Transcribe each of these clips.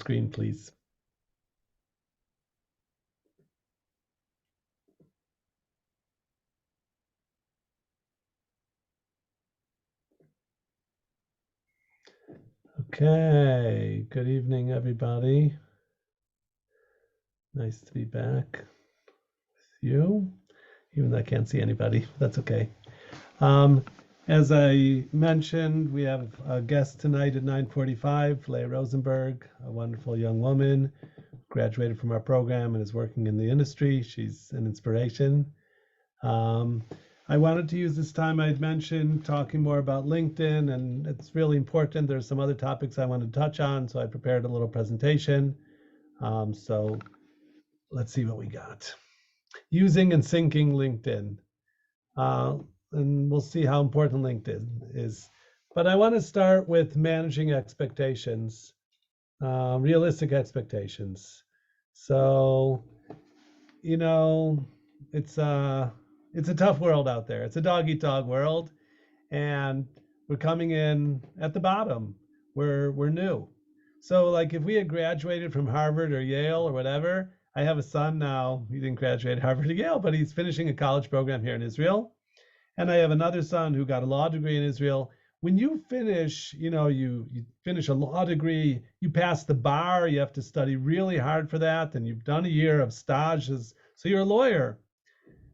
screen, please. Okay, good evening, everybody. Nice to be back with you, even though I can't see anybody. That's okay. As I mentioned, we have a guest tonight at 9:45, Leah Rosenberg, a wonderful young woman, graduated from our program and is working in the industry. She's an inspiration. I wanted to use this time I'd mentioned talking more about LinkedIn, and it's really important. There's some other topics I wanted to touch on, so I prepared a little presentation. So let's see what we got. Using and syncing LinkedIn. And we'll see how important LinkedIn is. But I want to start with managing expectations, realistic expectations. So, you know, it's a tough world out there. It's a dog eat dog world, and we're coming in at the bottom. We're new. So like if we had graduated from Harvard or Yale or whatever, I have a son now. He didn't graduate Harvard or Yale, but he's finishing a college program here in Israel. And I have another son who got a law degree in Israel. When you finish, you finish a law degree, you pass the bar, you have to study really hard for that, and you've done a year of stages. So you're a lawyer.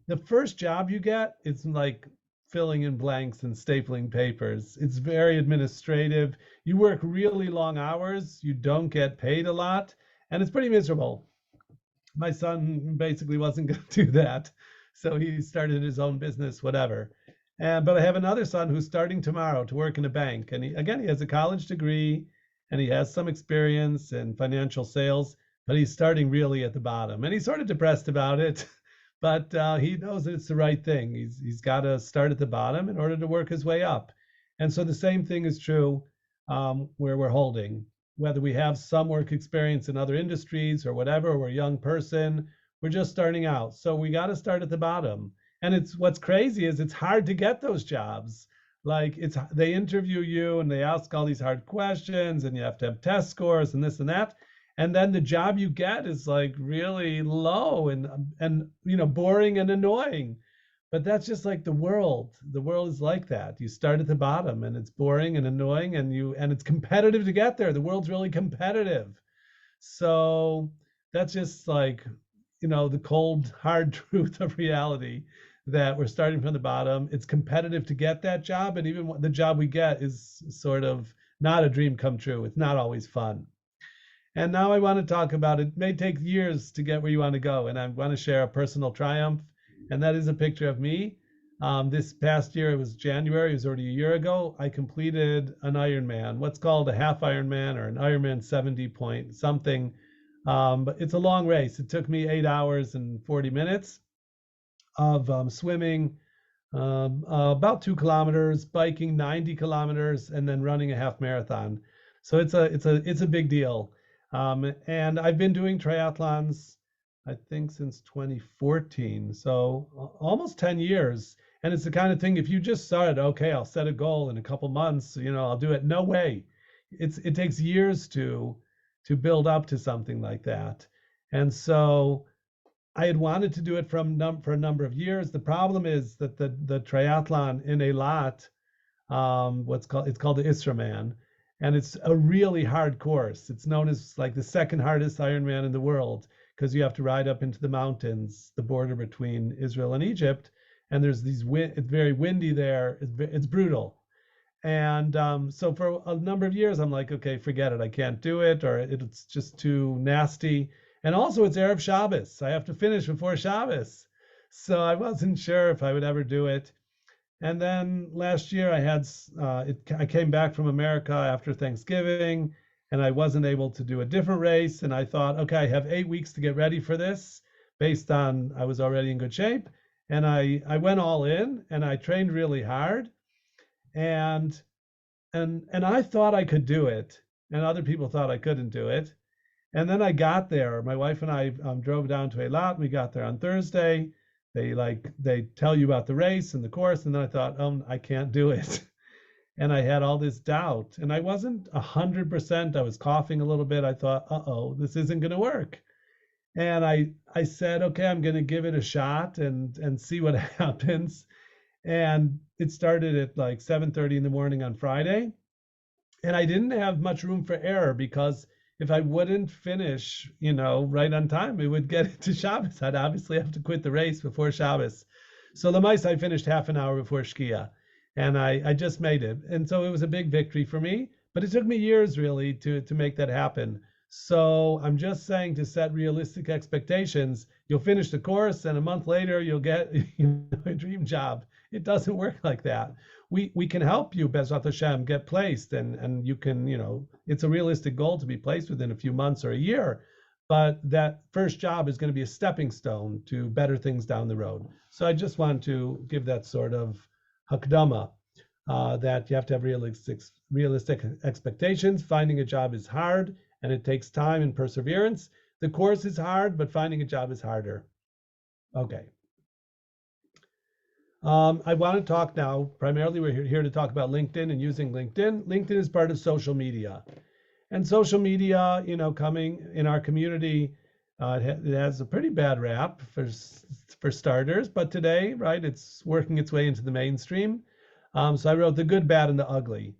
The first job you get is like filling in blanks and stapling papers. It's very administrative. You work really long hours, you don't get paid a lot, and it's pretty miserable. My son basically wasn't going to do that. So he started his own business, whatever. But I have another son who's starting tomorrow to work in a bank. And he has a college degree and he has some experience in financial sales, but he's starting really at the bottom. And he's sort of depressed about it, but he knows that it's the right thing. He's got to start at the bottom in order to work his way up. And so the same thing is true where we're holding. Whether we have some work experience in other industries or whatever, we're a young person, we're just starting out. So we got to start at the bottom. And what's crazy is it's hard to get those jobs. Like they interview you and they ask all these hard questions and you have to have test scores and this and that. And then the job you get is like really low and boring and annoying. But that's just like the world. The world is like that. You start at the bottom and it's boring and annoying and it's competitive to get there. The world's really competitive. So that's just like, the cold, hard truth of reality that we're starting from the bottom. It's competitive to get that job. And even the job we get is sort of not a dream come true. It's not always fun. And now I want to talk about it. It may take years to get where you want to go. And I want to share a personal triumph. And that is a picture of me. This past year, it was January, it was already a year ago, I completed an Ironman, what's called a half Ironman or an Ironman 70 point something. But it's a long race. It took me 8 hours and 40 minutes of swimming, about 2 kilometers, biking 90 kilometers, and then running a half marathon. So it's a big deal. And I've been doing triathlons, I think since 2014, so almost 10 years. And it's the kind of thing, if you just started, okay, I'll set a goal in a couple months, I'll do it. No way. It takes years to build up to something like that. And so I had wanted to do it for a number of years. The problem is that the triathlon in Eilat, it's called the Isserman, and it's a really hard course. It's known as like the second hardest Ironman in the world because you have to ride up into the mountains, the border between Israel and Egypt, and there's it's very windy there. It's brutal. And so for a number of years, I'm like, okay, forget it. I can't do it, or it's just too nasty. And also it's Erev Shabbos. I have to finish before Shabbos. So I wasn't sure if I would ever do it. And then last year I came back from America after Thanksgiving and I wasn't able to do a different race. And I thought, okay, I have 8 weeks to get ready for this based on I was already in good shape. And I went all in and I trained really hard. And I thought I could do it. And other people thought I couldn't do it. And then I got there. My wife and I drove down to Eilat. We got there on Thursday. They tell you about the race and the course, and then I thought, I can't do it. and I had all this doubt, and I wasn't 100%. I was coughing a little bit. I thought, uh-oh, this isn't going to work. And I said, okay, I'm going to give it a shot and see what happens. And it started at like 7:30 in the morning on Friday. And I didn't have much room for error because if I wouldn't finish, right on time, it would get into Shabbos. I'd obviously have to quit the race before Shabbos. So Lemais, I finished half an hour before Shkia, and I just made it. And so it was a big victory for me, but it took me years really to make that happen. So I'm just saying to set realistic expectations. You'll finish the course, and a month later you'll get a dream job. It doesn't work like that. We can help you, Bezrat Hashem, get placed, and you can, it's a realistic goal to be placed within a few months or a year, but that first job is going to be a stepping stone to better things down the road. So I just want to give that sort of hakdama, that you have to have realistic expectations. Finding a job is hard, and it takes time and perseverance. The course is hard, but finding a job is harder. Okay. I want to talk now, primarily we're here to talk about LinkedIn and using LinkedIn. LinkedIn is part of social media. And social media, coming in our community, it has a pretty bad rap for starters, but today, right, it's working its way into the mainstream. So I wrote the good, bad, and the ugly.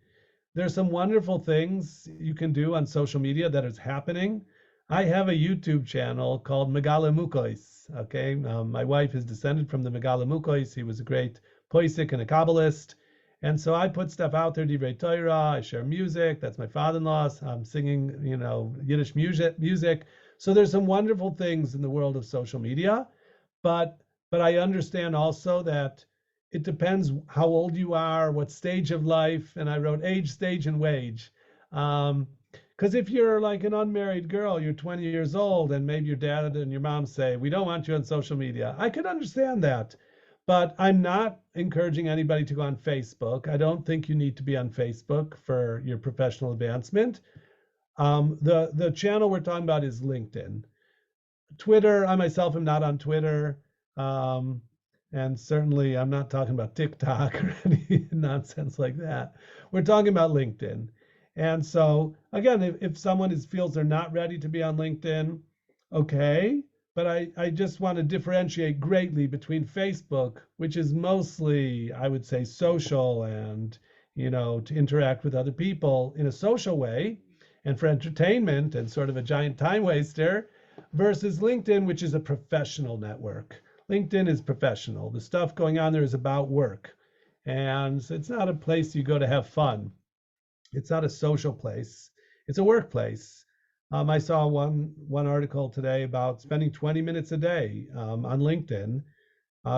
There's some wonderful things you can do on social media that is happening. I have a YouTube channel called Megala Mukois. Okay, my wife is descended from the Megala Mukois. He was a great poisik and a Kabbalist. And so I put stuff out there, Divrei Torah. I share music. That's my father-in-law's. I'm singing, Yiddish music. So there's some wonderful things in the world of social media. But I understand also that it depends how old you are, what stage of life. And I wrote age, stage, and wage. Because if you're like an unmarried girl, you're 20 years old, and maybe your dad and your mom say, we don't want you on social media. I could understand that, but I'm not encouraging anybody to go on Facebook. I don't think you need to be on Facebook for your professional advancement. The channel we're talking about is LinkedIn. Twitter, I myself am not on Twitter. And certainly I'm not talking about TikTok or any nonsense like that. We're talking about LinkedIn. And so, again, if someone feels they're not ready to be on LinkedIn, okay. But I just want to differentiate greatly between Facebook, which is mostly, I would say, social and, to interact with other people in a social way and for entertainment and sort of a giant time waster, versus LinkedIn, which is a professional network. LinkedIn is professional. The stuff going on there is about work. And it's not a place you go to have fun. It's not a social place. It's a workplace. I saw one article today about spending 20 minutes a day on LinkedIn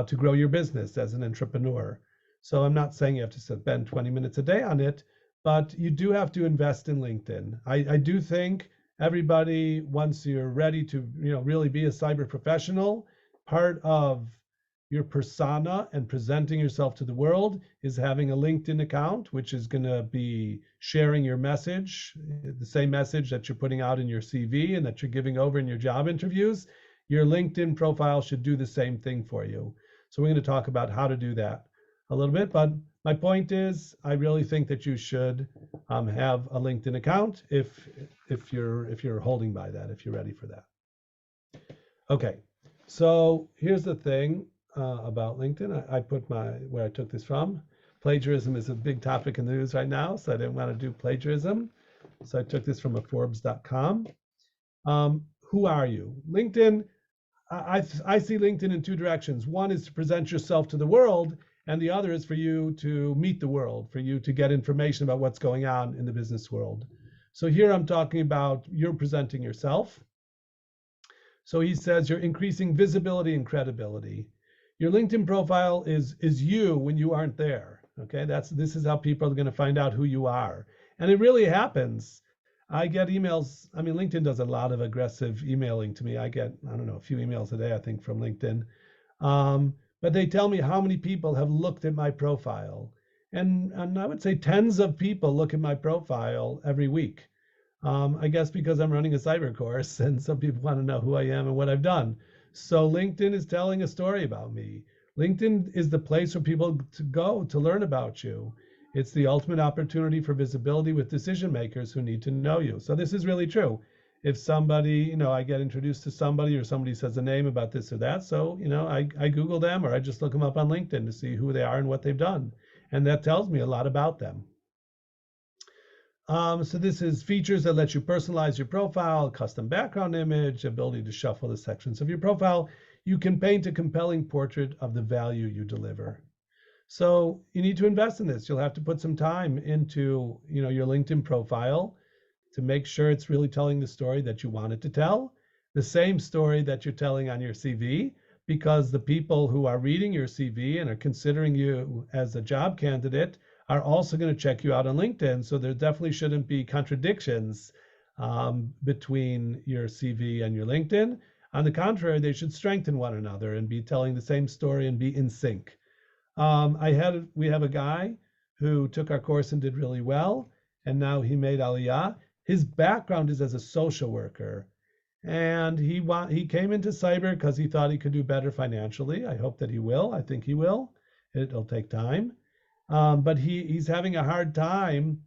to grow your business as an entrepreneur. So I'm not saying you have to spend 20 minutes a day on it, but you do have to invest in LinkedIn. I do think everybody, once you're ready to really be a cyber professional, part of your persona and presenting yourself to the world is having a LinkedIn account, which is going to be sharing your message, the same message that you're putting out in your CV and that you're giving over in your job interviews. Your LinkedIn profile should do the same thing for you. So we're going to talk about how to do that a little bit. But my point is, I really think that you should have a LinkedIn account if you're holding by that, if you're ready for that. Okay, so here's the thing. About LinkedIn. I put where I took this from. Plagiarism is a big topic in the news right now, so I didn't want to do plagiarism. So I took this from a Forbes.com. Who are you? LinkedIn, I see LinkedIn in two directions. One is to present yourself to the world, and the other is for you to meet the world, for you to get information about what's going on in the business world. So here I'm talking about you're presenting yourself. So he says you're increasing visibility and credibility. Your LinkedIn profile is you when you aren't there. Okay, this is how people are going to find out who you are. And it really happens. I get emails. I mean, LinkedIn does a lot of aggressive emailing to me. I get, I don't know, a few emails a day, I think, from LinkedIn. But they tell me how many people have looked at my profile. And I would say tens of people look at my profile every week. I guess because I'm running a cyber course and some people want to know who I am and what I've done. So LinkedIn is telling a story about me. LinkedIn is the place for people to go to learn about you. It's the ultimate opportunity for visibility with decision makers who need to know you. So this is really true. If somebody, I get introduced to somebody or somebody says a name about this or that, so, I Google them or I just look them up on LinkedIn to see who they are and what they've done. And that tells me a lot about them. So this is features that let you personalize your profile, custom background image, ability to shuffle the sections of your profile. You can paint a compelling portrait of the value you deliver. So you need to invest in this. You'll have to put some time into, your LinkedIn profile to make sure it's really telling the story that you want it to tell, the same story that you're telling on your CV, because the people who are reading your CV and are considering you as a job candidate are also going to check you out on LinkedIn. So there definitely shouldn't be contradictions between your CV and your LinkedIn. On the contrary, they should strengthen one another and be telling the same story and be in sync. We have a guy who took our course and did really well, and now he made Aliyah. His background is as a social worker, and he came into cyber because he thought he could do better financially. I hope that he will. I think he will. It'll take time. But he's having a hard time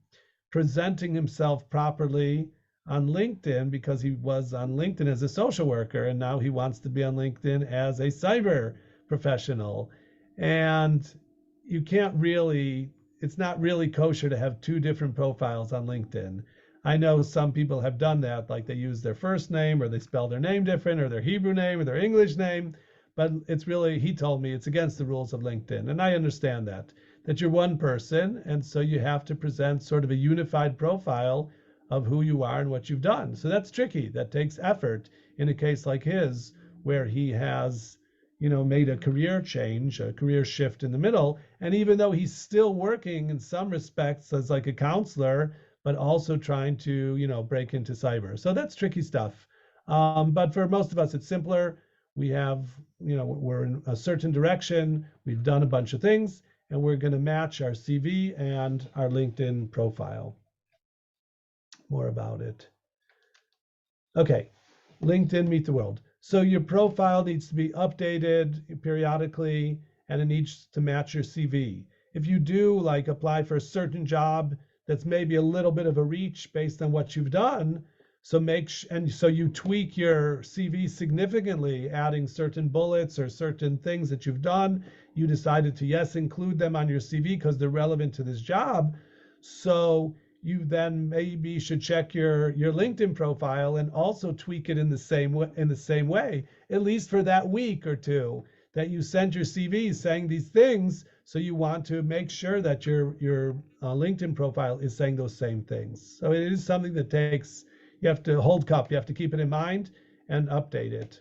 presenting himself properly on LinkedIn because he was on LinkedIn as a social worker, and now he wants to be on LinkedIn as a cyber professional. And it's not really kosher to have two different profiles on LinkedIn. I know some people have done that, like they use their first name or they spell their name different or their Hebrew name or their English name, but he told me it's against the rules of LinkedIn. And I understand that you're one person, and so you have to present sort of a unified profile of who you are and what you've done. So that's tricky. That takes effort in a case like his, where he has, made a career change, a career shift in the middle. And even though he's still working in some respects as like a counselor, but also trying to, break into cyber. So that's tricky stuff. But for most of us, it's simpler. We have, we're in a certain direction. We've done a bunch of things, and we're going to match our CV and our LinkedIn profile. More about it. Okay, LinkedIn Meet the World. So your profile needs to be updated periodically, and it needs to match your CV. If you do like apply for a certain job that's maybe a little bit of a reach based on what you've done, so you tweak your CV significantly, adding certain bullets or certain things that you've done. You decided to include them on your CV because they're relevant to this job. So you then maybe should check your LinkedIn profile and also tweak it in the same way, at least for that week or two that you sent your CV saying these things. So you want to make sure that your LinkedIn profile is saying those same things. So it is something that you have to hold cup. You have to keep it in mind and update it.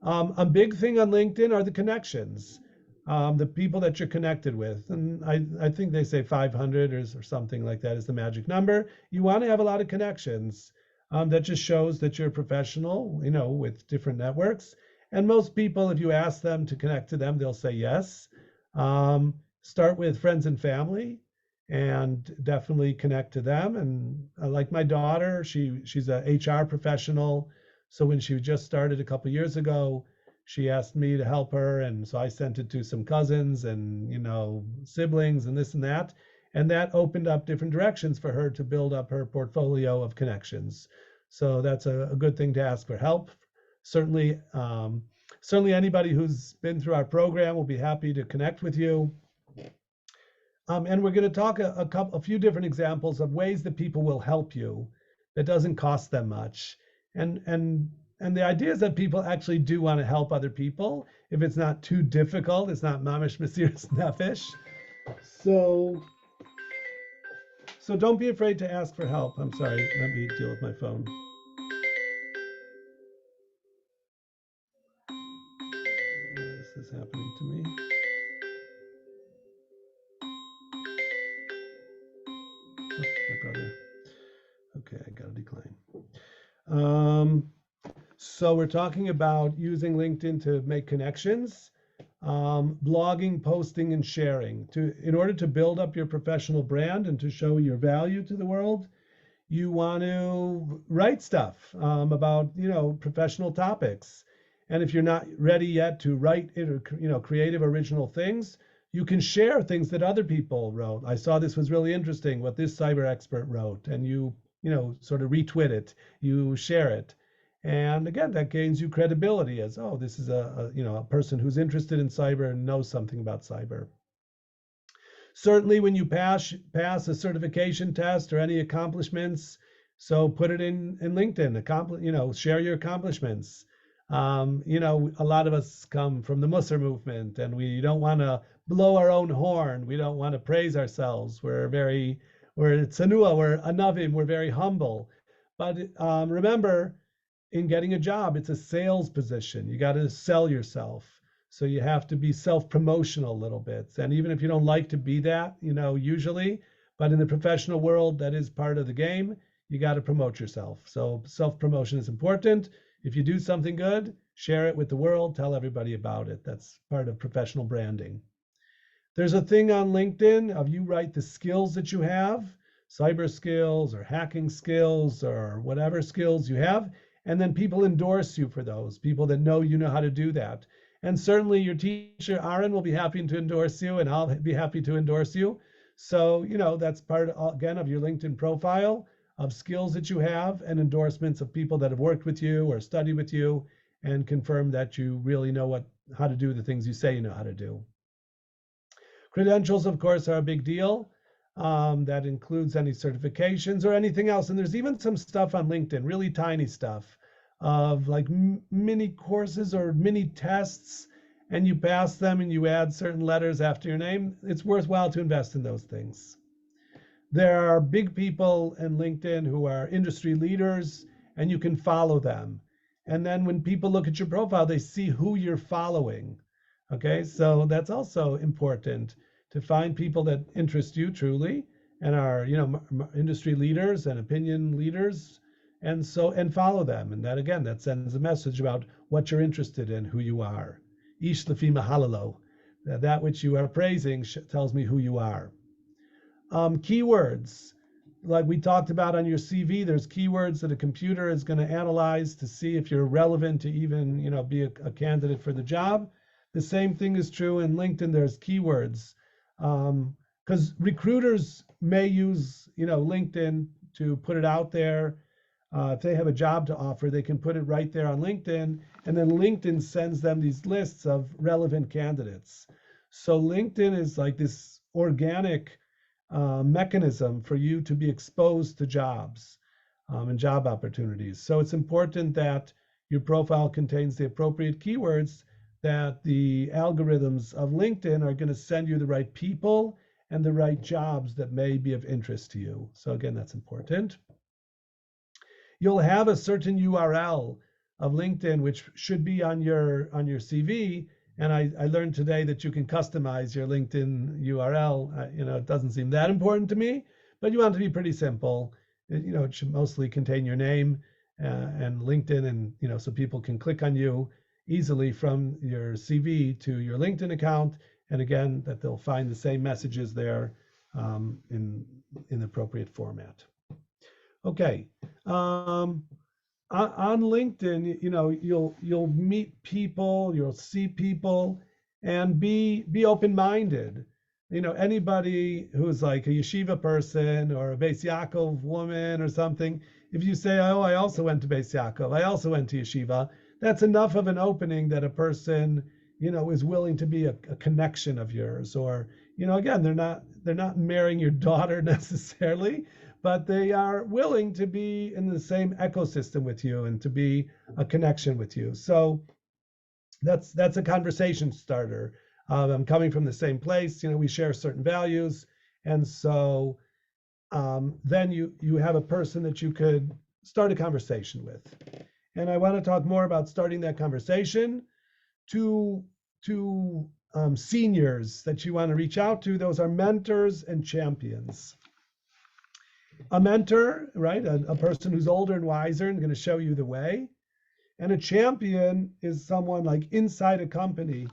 A big thing on LinkedIn are the connections, the people that you're connected with. And I think they say 500 or something like that is the magic number. You want to have a lot of connections. That just shows that you're a professional, with different networks. And most people, if you ask them to connect to them, they'll say yes. Start with friends and family and definitely connect to them. And like my daughter, she's a HR professional. So when she just started a couple of years ago, she asked me to help her. And so I sent it to some cousins and, siblings and this and that. And that opened up different directions for her to build up her portfolio of connections. So that's a good thing to ask for help. Certainly anybody who's been through our program will be happy to connect with you. And we're going to talk a few different examples of ways that people will help you that doesn't cost them much. And the idea is that people actually do want to help other people if it's not too difficult. It's not mamish mesiras nefesh. So don't be afraid to ask for help. I'm sorry, let me deal with my phone. Why is this happening to me? Oh, my brother. Okay, I got to decline. So we're talking about using LinkedIn to make connections, blogging, posting, and sharing. In order to build up your professional brand and to show your value to the world, you want to write stuff about professional topics. And if you're not ready yet to write it or creative original things, You can share things that other people wrote. I saw this was really interesting, what this cyber expert wrote, and you sort of retweet it, you share it. And again, that gains you credibility as, oh, this is a person who's interested in cyber and knows something about cyber. Certainly when you pass a certification test or any accomplishments, so put it in LinkedIn, share your accomplishments. A lot of us come from the Musser movement, and we don't want to blow our own horn. We don't want to praise ourselves. We're tsanua, we're anavim, we're very humble. But remember, in getting a job, it's a sales position. You got to sell yourself. So you have to be self-promotional a little bit. And even if you don't like to be that, usually, but in the professional world, that is part of the game. You got to promote yourself. So self-promotion is important. If you do something good, share it with the world, tell everybody about it. That's part of professional branding. There's a thing on LinkedIn of you write the skills that you have, cyber skills or hacking skills or whatever skills you have, and then people endorse you for those, people that know you know how to do that. And certainly your teacher, Aaron, will be happy to endorse you, and I'll be happy to endorse you. So, that's part, again, of your LinkedIn profile, of skills that you have and endorsements of people that have worked with you or studied with you and confirm that you really know how to do the things you say you know how to do. Credentials, of course, are a big deal. That includes any certifications or anything else. And there's even some stuff on LinkedIn, really tiny stuff, of like mini courses or mini tests, and you pass them and you add certain letters after your name. It's worthwhile to invest in those things. There are big people in LinkedIn who are industry leaders, and you can follow them. And then when people look at your profile, they see who you're following. Okay, so that's also important, to find people that interest you truly and are, industry leaders and opinion leaders, and follow them. And that sends a message about what you're interested in, who you are. Ish lefi mahalalo, that which you are praising tells me who you are. Keywords, like we talked about on your CV, there's keywords that a computer is going to analyze to see if you're relevant to even, be a candidate for the job. The same thing is true in LinkedIn. There's keywords, because recruiters may use, LinkedIn to put it out there. If they have a job to offer, they can put it right there on LinkedIn, and then LinkedIn sends them these lists of relevant candidates. So LinkedIn is like this organic mechanism for you to be exposed to jobs and job opportunities. So it's important that your profile contains the appropriate keywords, that the algorithms of LinkedIn are going to send you the right people and the right jobs that may be of interest to you. So again, that's important. You'll have a certain URL of LinkedIn, which should be on your CV. And I learned today that you can customize your LinkedIn URL. It doesn't seem that important to me, but you want it to be pretty simple. It should mostly contain your name and LinkedIn, and so people can click on you easily from your CV to your LinkedIn account. And again, that they'll find the same messages there in the appropriate format. Okay. On LinkedIn, you'll meet people, you'll see people, and be open-minded. Anybody who's like a yeshiva person or a Beis Yaakov woman or something, if you say, oh, I also went to Beis Yaakov, I also went to yeshiva, that's enough of an opening that a person, is willing to be a connection of yours. Or, again, they're not marrying your daughter necessarily, but they are willing to be in the same ecosystem with you and to be a connection with you. So that's a conversation starter. I'm coming from the same place, we share certain values. And so then you have a person that you could start a conversation with. And I want to talk more about starting that conversation to seniors that you want to reach out to. Those are mentors and champions. A mentor, right? A person who's older and wiser and going to show you the way. And a champion is someone like inside a company.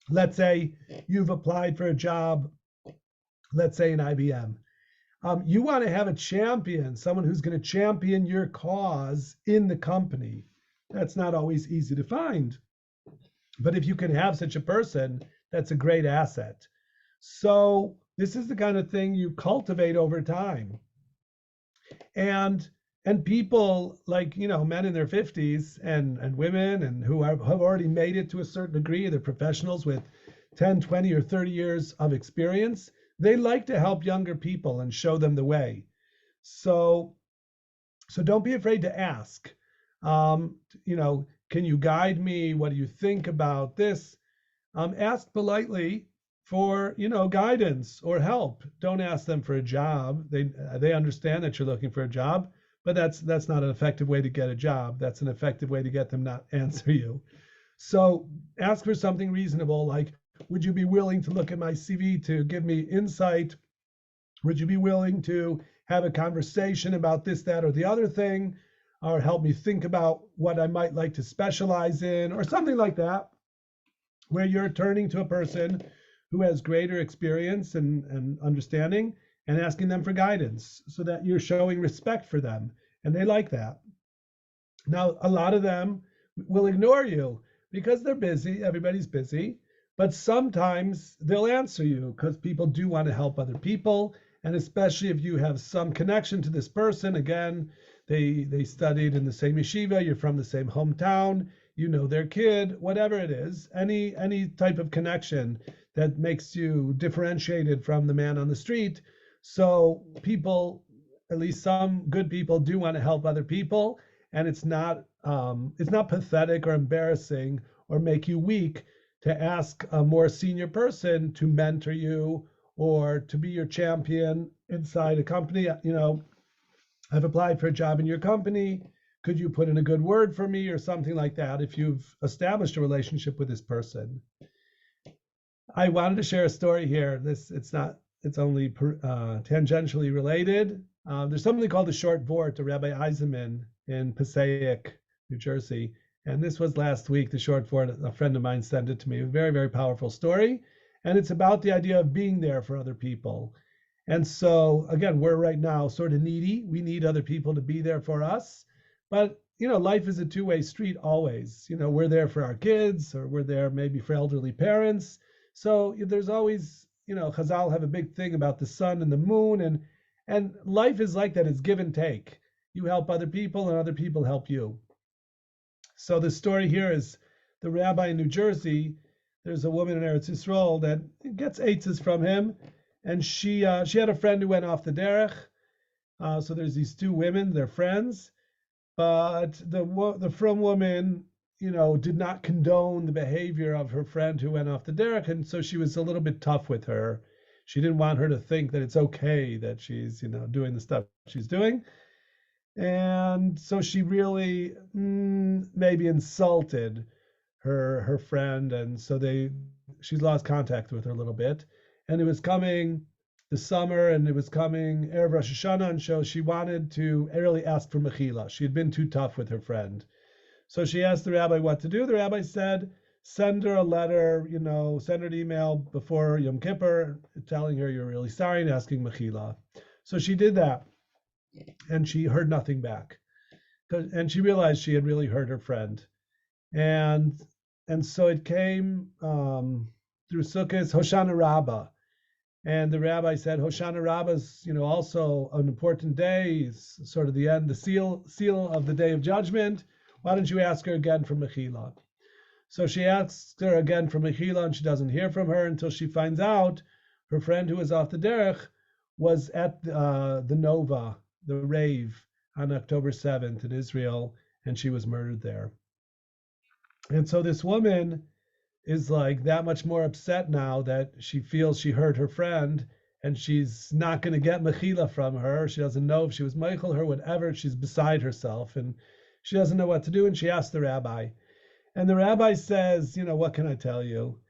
Let's say you've applied for a job, let's say in IBM. You want to have a champion, someone who's going to champion your cause in the company. That's not always easy to find. But if you can have such a person, that's a great asset. So this is the kind of thing you cultivate over time. And people like, men in their 50s and women and who have already made it to a certain degree, they're professionals with 10, 20, or 30 years of experience. They like to help younger people and show them the way. So don't be afraid to ask. Can you guide me? What do you think about this? Ask politely for guidance or help. Don't ask them for a job. They understand that you're looking for a job, but that's not an effective way to get a job. That's an effective way to get them not answer you. So ask for something reasonable, like, would you be willing to look at my CV to give me insight? Would you be willing to have a conversation about this, that, or the other thing, or help me think about what I might like to specialize in, or something like that, where you're turning to a person who has greater experience and understanding and asking them for guidance, so that you're showing respect for them, and they like that. Now, a lot of them will ignore you because they're busy. Everybody's busy. But sometimes they'll answer you because people do want to help other people. And especially if you have some connection to this person, again, they studied in the same yeshiva, you're from the same hometown, you know their kid, whatever it is, any type of connection that makes you differentiated from the man on the street. So people, at least some good people, do want to help other people, and it's not pathetic or embarrassing or make you weak to ask a more senior person to mentor you or to be your champion inside a company. I've applied for a job in your company. Could you put in a good word for me or something like that if you've established a relationship with this person? I wanted to share a story here. It's only tangentially related. There's something called the Short Vort to Rabbi Eisenman in Passaic, New Jersey. And this was last week, the Short Vort. A friend of mine sent it to me. A very, very powerful story. And it's about the idea of being there for other people. And so, again, we're right now sort of needy. We need other people to be there for us. But, life is a two-way street always. We're there for our kids, or we're there maybe for elderly parents. So there's always, Chazal have a big thing about the sun and the moon. And life is like that. It's give and take. You help other people and other people help you. So the story here is the rabbi in New Jersey. There's a woman in Eretz Yisrael that gets eitzes from him, and she had a friend who went off the derech. So there's these two women, they're friends, but the from woman, did not condone the behavior of her friend who went off the derech, and so she was a little bit tough with her. She didn't want her to think that it's okay that she's doing the stuff she's doing. And so she really maybe insulted her friend, and so she's lost contact with her a little bit. And it was coming the summer, and it was coming Erev Rosh Hashanah, and so she wanted to really ask for mechila. She had been too tough with her friend. So she asked the rabbi what to do. The rabbi said, send her a letter, send her an email before Yom Kippur telling her you're really sorry and asking mechila. So she did that. And she heard nothing back, and she realized she had really hurt her friend, and so it came through Sukkot, Hoshana Rabbah, and the rabbi said Hoshana Rabbah is also an important day. It's sort of the end, the seal of the Day of Judgment. Why don't you ask her again for mechila? So she asks her again for mechila, and she doesn't hear from her until she finds out her friend who was off the derech was at the Nova, the rave, on October 7th in Israel, and she was murdered there. And so this woman is like that much more upset now that she feels she hurt her friend, and she's not going to get mechila from her. She doesn't know if she was meichel her, whatever. She's beside herself, and she doesn't know what to do, and she asks the rabbi. And the rabbi says, what can I tell you?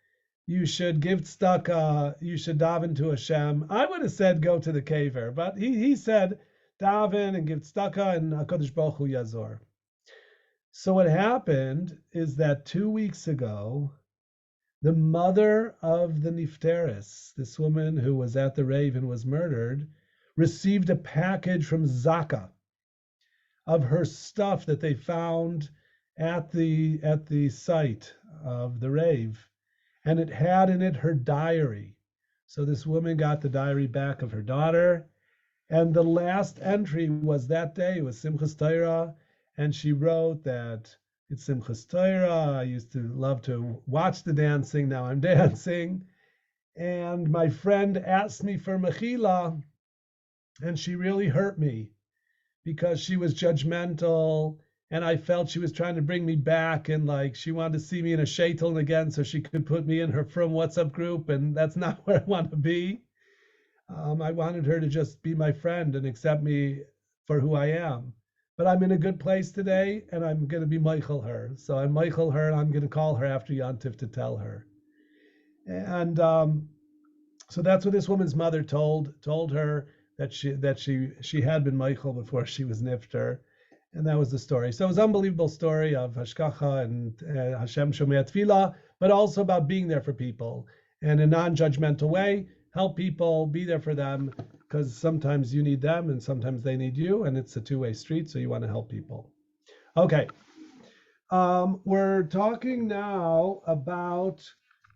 You should give tzedakah, you should daven to Hashem. I would have said go to the kaver, but he said, daven and give tzedakah, and HaKadosh Baruch Hu Yazor. So what happened is that 2 weeks ago, the mother of the Nifteris, this woman who was at the rave and was murdered, received a package from Zaka of her stuff that they found at the site of the rave. and it had in it her diary. So this woman got the diary back of her daughter, and the last entry was that day. It was Simchas Torah, and she wrote that it's Simchas Torah. I used to love to watch the dancing. Now I'm dancing. And my friend asked me for mechila, and she really hurt me because she was judgmental, and I felt she was trying to bring me back, and like she wanted to see me in a shaitel again so she could put me in her From WhatsApp group, and that's not where I want to be. I wanted her to just be my friend and accept me for who I am. But I'm in a good place today, and I'm going to be Michael her. So I'm Michael her, and I'm going to call her after Yontif to tell her. And so that's what this woman's mother told her, that she had been Michael before she was Nifter, and that was the story. So it was an unbelievable story of Hashkacha and Hashem Shomei Tefillah, but also about being there for people in a non-judgmental way. Help people, be there for them, because sometimes you need them and sometimes they need you, and it's a two-way street, so you want to help people. Okay, we're talking now about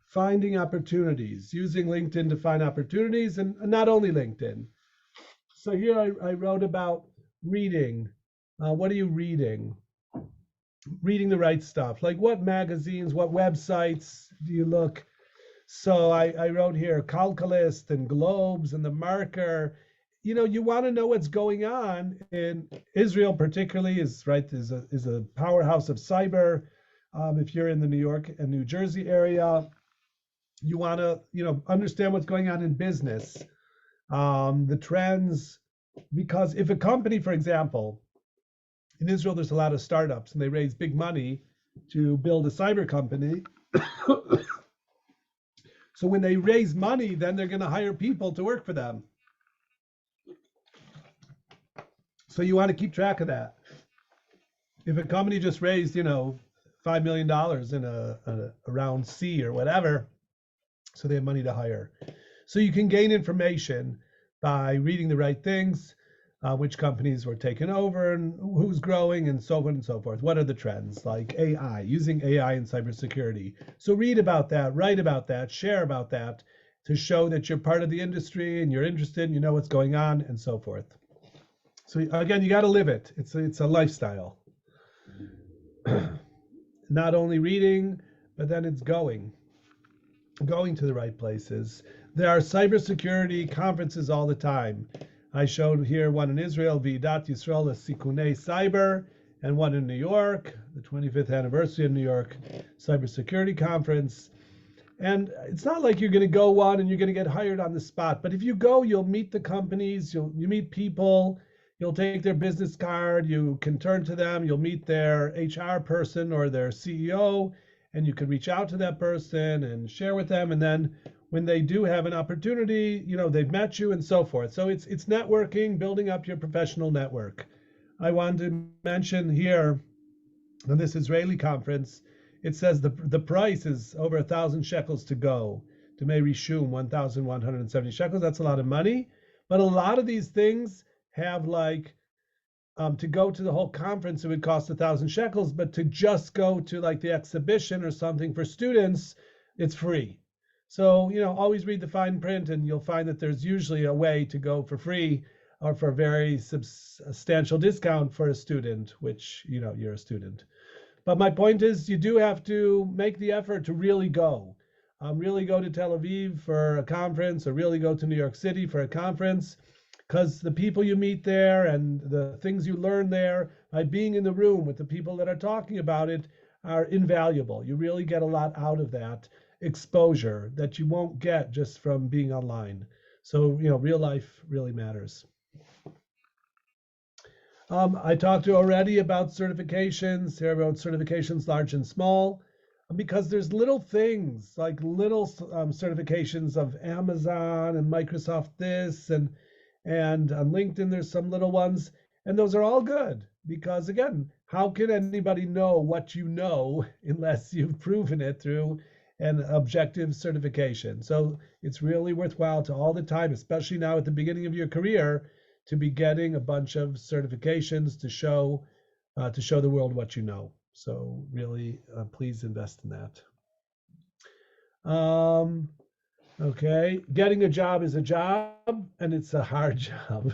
finding opportunities, using LinkedIn to find opportunities, and not only LinkedIn. So here I wrote about reading. What are you reading? Reading the right stuff. Like what magazines, what websites do you look? So I wrote here Calculist and Globes and The Marker. You know, you want to know what's going on in Israel, particularly is a powerhouse of cyber. If you're in the New York and New Jersey area, you want to understand what's going on in business, the trends, because if a company, for example, in Israel, there's a lot of startups and they raise big money to build a cyber company. So when they raise money, then they're going to hire people to work for them. So you want to keep track of that. If a company just raised, $5 million in a round C or whatever, so they have money to hire. So you can gain information by reading the right things, which companies were taken over and who's growing and so on and so forth. What are the trends, like AI, using AI in cybersecurity? So read about that, write about that, share about that to show that you're part of the industry and you're interested and you know what's going on and so forth. So again, you got to live it. It's a lifestyle. Not only reading, but then it's going to the right places. There are cybersecurity conferences all the time. I showed here one in Israel, Vidat Yisrael Sikunei Cyber, and one in New York, the 25th anniversary of New York Cybersecurity Conference. And it's not like you're going to go one and you're going to get hired on the spot. But if you go, you'll meet the companies, you meet people, you'll take their business card, you can turn to them, you'll meet their HR person or their CEO, and you can reach out to that person and share with them. And then when they do have an opportunity, they've met you and so forth. So it's networking, building up your professional network. I wanted to mention here on this Israeli conference, it says the price is over 1,000 shekels to go. To Mei Rishum, 1,170 shekels. That's a lot of money. But a lot of these things have to go to the whole conference, it would cost 1,000 shekels. But to just go to like the exhibition or something for students, it's free. So, always read the fine print and you'll find that there's usually a way to go for free or for a very substantial discount for a student, which, you're a student. But my point is you do have to make the effort to really go. Really go to Tel Aviv for a conference or really go to New York City for a conference, because the people you meet there and the things you learn there by being in the room with the people that are talking about it are invaluable. You really get a lot out of that exposure that you won't get just from being online. So, real life really matters. I talked to you already about certifications. Here I wrote certifications large and small, because there's little things like little certifications of Amazon and Microsoft this and on LinkedIn there's some little ones, and those are all good, because again, how can anybody know what you know unless you've proven it through an objective certification? So it's really worthwhile to all the time, especially now at the beginning of your career, to be getting a bunch of certifications to show the world what you know. So really, please invest in that. Um, okay, getting a job is a job, and it's a hard job.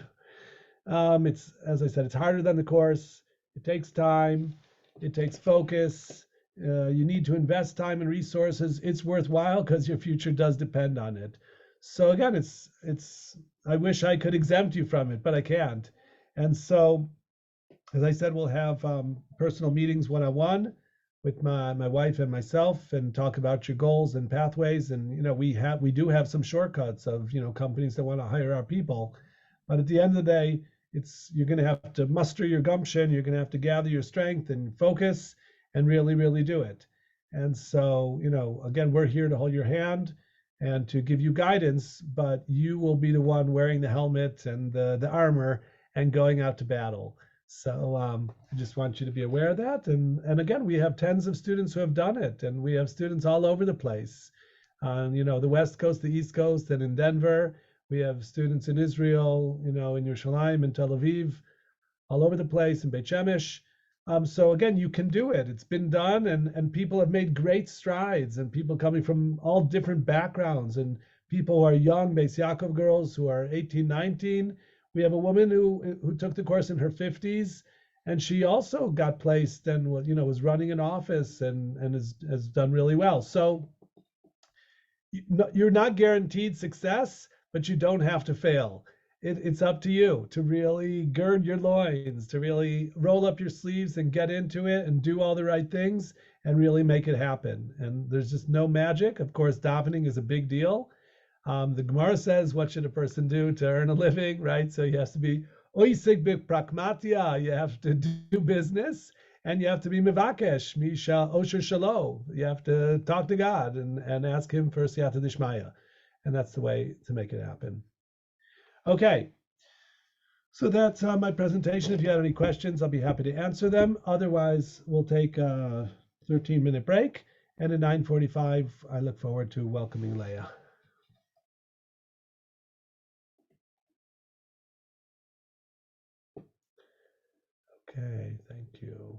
It's, as I said, it's harder than the course. It takes time. It takes focus. You need to invest time and resources. It's worthwhile because your future does depend on it. So again, it's. I wish I could exempt you from it, but I can't. And so, as I said, we'll have personal meetings one-on-one with my wife and myself, and talk about your goals and pathways. And we do have some shortcuts of companies that want to hire our people, but at the end of the day, it's you're going to have to muster your gumption. You're going to have to gather your strength and focus and really, really do it. And so, again, we're here to hold your hand and to give you guidance, but you will be the one wearing the helmet and the armor and going out to battle. So I just want you to be aware of that. And again, we have tens of students who have done it, and we have students all over the place. On the West Coast, the East Coast, and in Denver. We have students in Israel, in Yerushalayim, in Tel Aviv, all over the place, in Beit Shemesh. So again, you can do it. It's been done, and people have made great strides, and people coming from all different backgrounds, and people who are young, Beis Yaakov girls who are 18, 19. We have a woman who took the course in her 50s, and she also got placed and was running an office and has done really well. So you're not guaranteed success, but you don't have to fail. It's up to you to really gird your loins, to really roll up your sleeves and get into it and do all the right things and really make it happen. And there's just no magic. Of course, davening is a big deal. The Gemara says, what should a person do to earn a living, right? So you have to be oisig b'pragmatia. You have to do business, and you have to be mivakesh, misha osher shalo. You have to talk to God and ask Him for siyata dishmaya. And that's the way to make it happen. Okay, so that's my presentation. If you have any questions, I'll be happy to answer them. Otherwise, we'll take a 13-minute break. And at 9:45, I look forward to welcoming Leah. Okay, thank you.